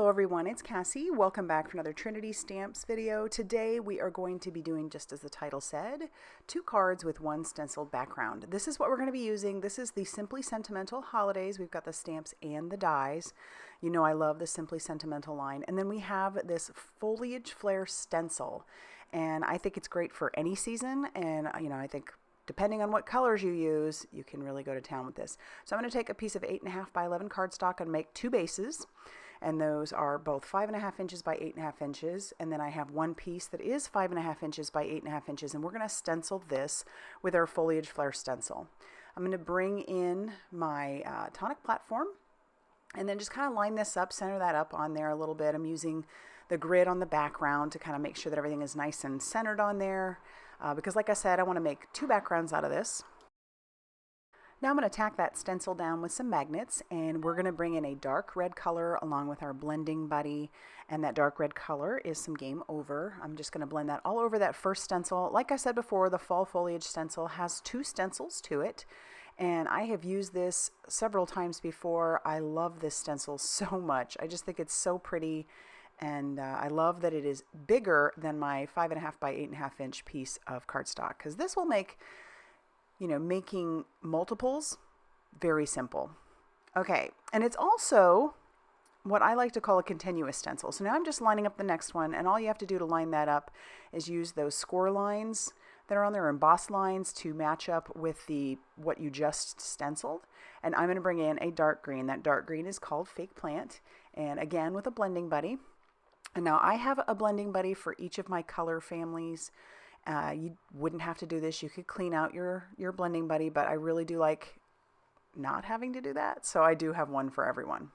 Hello everyone, it's Cassie. Welcome back for another Trinity Stamps video. Today we are going to be doing, just as the title said, 2 cards with 1 stenciled background. This is what we're going to be using. This is the Simply Sentimental Holidays. We've got the stamps and the dies. You know I love the Simply Sentimental line. And then we have this Foliage Flare Stencil. And I think it's great for any season. And I think depending on what colors you use, you can really go to town with this. So I'm going to take a piece of 8.5 by 11 cardstock and make 2 bases. And those are both 5.5 inches by 8.5 inches. And then I have one piece that is 5.5 inches by 8.5 inches. And we're going to stencil this with our Foliage Flare stencil. I'm going to bring in my tonic platform and then just kind of line this up, center that up on there a little bit. I'm using the grid on the background to kind of make sure that everything is nice and centered on there. Because like I said, I want to make 2 backgrounds out of this. Now I'm going to tack that stencil down with some magnets, and we're going to bring in a dark red color along with our blending buddy, and that dark red color is some Game Over. I'm just going to blend that all over that first stencil. Like I said before, the Fall Foliage stencil has 2 stencils to it, and I have used this several times before. I love this stencil so much. I just think it's so pretty, and I love that it is bigger than my 5.5 by 8.5 inch piece of cardstock, because this will make making multiples very simple. Okay, and it's also what I like to call a continuous stencil. So now I'm just lining up the next one, and all you have to do to line that up is use those score lines that are on there, embossed lines, to match up with what you just stenciled. And I'm going to bring in a dark green. That dark green is called Fake Plant, and again with a blending buddy. And now I have a blending buddy for each of my color families. You wouldn't have to do this. You could clean out your blending buddy, but I really do like not having to do that. So I do have one for everyone.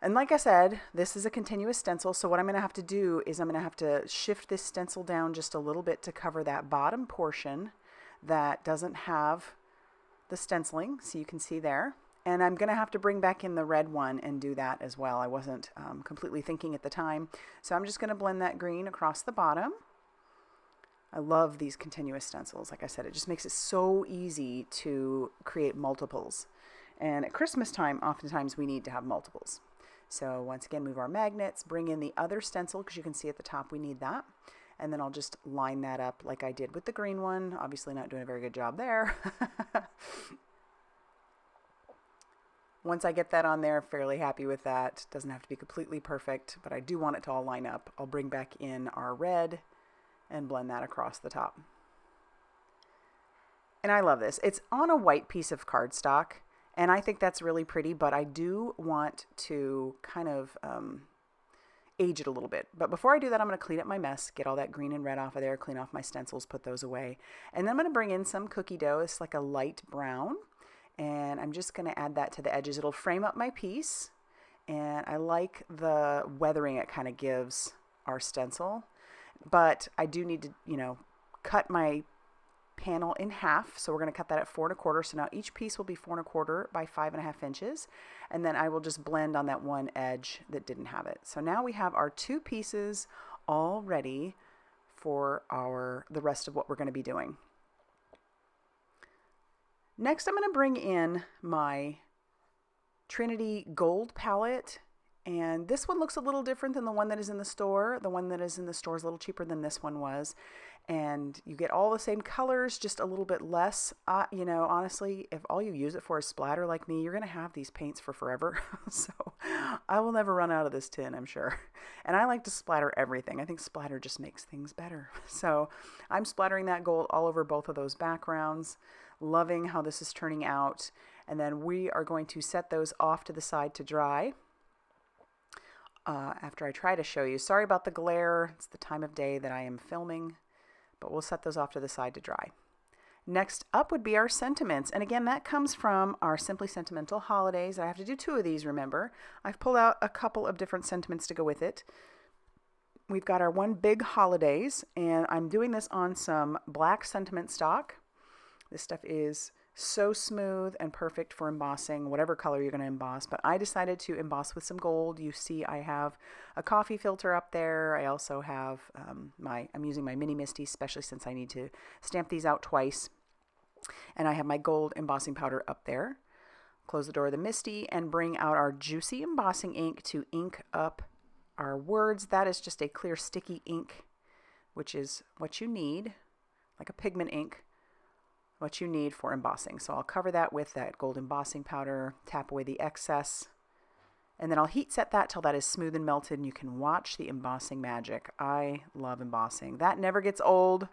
And like I said, this is a continuous stencil. So what I'm going to have to do is I'm going to have to shift this stencil down just a little bit to cover that bottom portion that doesn't have the stenciling. So you can see there. And I'm going to have to bring back in the red one and do that as well. I wasn't completely thinking at the time. So I'm just going to blend that green across the bottom. I love these continuous stencils. Like I said, it just makes it so easy to create multiples. And at Christmas time, oftentimes we need to have multiples. So once again, move our magnets, bring in the other stencil, because you can see at the top we need that. And then I'll just line that up like I did with the green one. Obviously not doing a very good job there. Once I get that on there, fairly happy with that. Doesn't have to be completely perfect, but I do want it to all line up. I'll bring back in our red and blend that across the top. And I love this. It's on a white piece of cardstock, and I think that's really pretty, but I do want to kind of age it a little bit. But before I do that, I'm going to clean up my mess, get all that green and red off of there, clean off my stencils, put those away. And then I'm going to bring in some cookie dough. It's like a light brown, and I'm just going to add that to the edges. It'll frame up my piece, and I like the weathering it kind of gives our stencil. But I do need to, cut my panel in half. So we're going to cut that at 4 1/4. So now each piece will be 4 1/4 by 5.5 inches. And then I will just blend on that one edge that didn't have it. So now we have our 2 pieces all ready for the rest of what we're going to be doing. Next, I'm going to bring in my Trinity Gold palette. And this one looks a little different than the one that is in the store. The one that is in the store is a little cheaper than this one was. And you get all the same colors, just a little bit less. Honestly, if all you use it for is splatter like me, you're going to have these paints for forever. So I will never run out of this tin, I'm sure. And I like to splatter everything. I think splatter just makes things better. So I'm splattering that gold all over both of those backgrounds. Loving how this is turning out. And then we are going to set those off to the side to dry. After I try to show you. Sorry about the glare. It's the time of day that I am filming, but we'll set those off to the side to dry. Next up would be our sentiments. And again, that comes from our Simply Sentimental Holidays. I have to do 2 of these, remember. I've pulled out a couple of different sentiments to go with it. We've got our one big holidays, and I'm doing this on some black sentiment stock. This stuff is so smooth and perfect for embossing, whatever color you're going to emboss. But I decided to emboss with some gold. You see I have a coffee filter up there. I also have I'm using my Mini Misty, especially since I need to stamp these out twice. And I have my gold embossing powder up there. Close the door of the MISTI and bring out our juicy embossing ink to ink up our words. That is just a clear sticky ink, which is what you need, like a pigment ink, what you need for embossing. So I'll cover that with that gold embossing powder, tap away the excess, and then I'll heat set that till that is smooth and melted, and you can watch the embossing magic. I love embossing. That never gets old.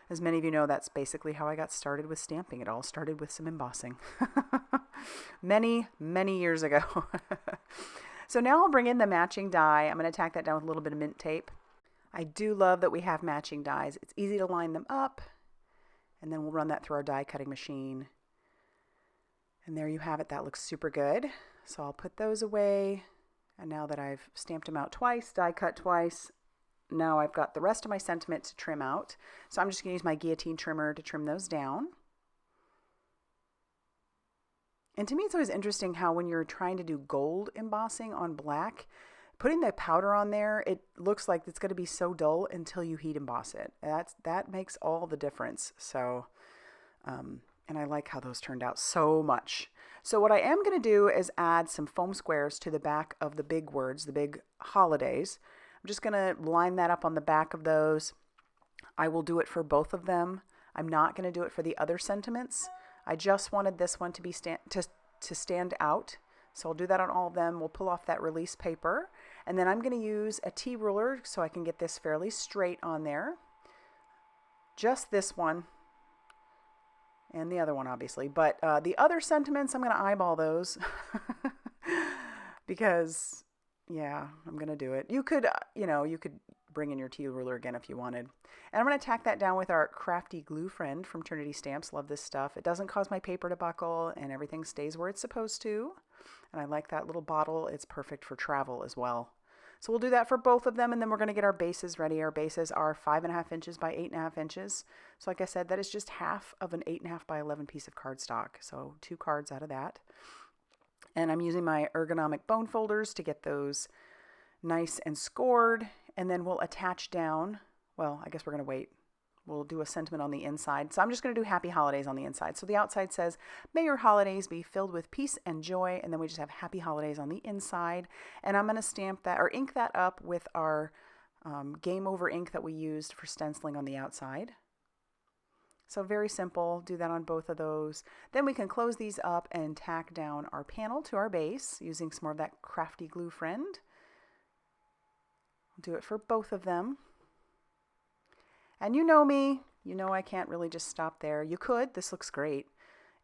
As many of you know, that's basically how I got started with stamping. It all started with some embossing many, many years ago. So now I'll bring in the matching die. I'm going to tack that down with a little bit of mint tape. I do love that we have matching dies. It's easy to line them up, and then we'll run that through our die cutting machine. And there you have it. That looks super good. So I'll put those away. And now that I've stamped them out twice, die cut twice, now I've got the rest of my sentiment to trim out. So I'm just going to use my guillotine trimmer to trim those down. And to me, it's always interesting how when you're trying to do gold embossing on black, putting the powder on there, it looks like it's going to be so dull until you heat emboss it. That makes all the difference. So, and I like how those turned out so much. So what I am going to do is add some foam squares to the back of the big words, the big holidays. I'm just going to line that up on the back of those. I will do it for both of them. I'm not going to do it for the other sentiments. I just wanted this one to be to stand out. So I'll do that on all of them. We'll pull off that release paper. And then I'm going to use a T-ruler so I can get this fairly straight on there. Just this one. And the other one, obviously. But the other sentiments, I'm going to eyeball those. Because, yeah, I'm going to do it. You could, you could bring in your T-ruler again if you wanted. And I'm going to tack that down with our Crafty Gluefriend from Trinity Stamps. Love this stuff. It doesn't cause my paper to buckle, and everything stays where it's supposed to. And I like that little bottle. It's perfect for travel as well. So we'll do that for both of them, and then we're going to get our bases ready. Our bases are 5.5 inches by 8.5 inches. So like I said, that is just half of an 8.5 by 11 piece of cardstock. So 2 cards out of that. And I'm using my ergonomic bone folders to get those nice and scored. And then we'll attach down, well, I guess we're going to wait. We'll do a sentiment on the inside. So I'm just going to do Happy Holidays on the inside. So the outside says, may your holidays be filled with peace and joy. And then we just have Happy Holidays on the inside. And I'm going to stamp that or ink that up with our Game Over ink that we used for stenciling on the outside. So very simple. Do that on both of those. Then we can close these up and tack down our panel to our base using some more of that Crafty Gluefriend. Do it for both of them. And you know me, you know I can't really just stop there. You could, this looks great,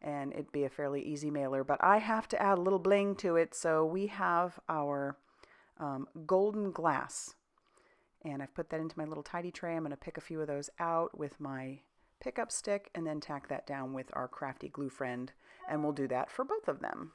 and it'd be a fairly easy mailer, but I have to add a little bling to it. So we have our golden glass, and I've put that into my little tidy tray. I'm going to pick a few of those out with my pickup stick and then tack that down with our Crafty Gluefriend, and we'll do that for both of them.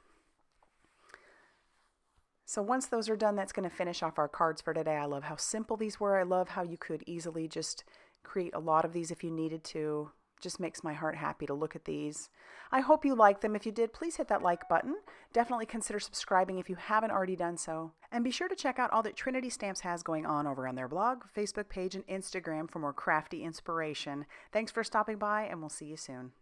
So once those are done, that's going to finish off our cards for today. I love how simple these were. I love how you could easily just create a lot of these if you needed to. Just makes my heart happy to look at these. I hope you liked them. If you did, please hit that like button. Definitely consider subscribing if you haven't already done so. And be sure to check out all that Trinity Stamps has going on over on their blog, Facebook page, and Instagram for more crafty inspiration. Thanks for stopping by, and we'll see you soon.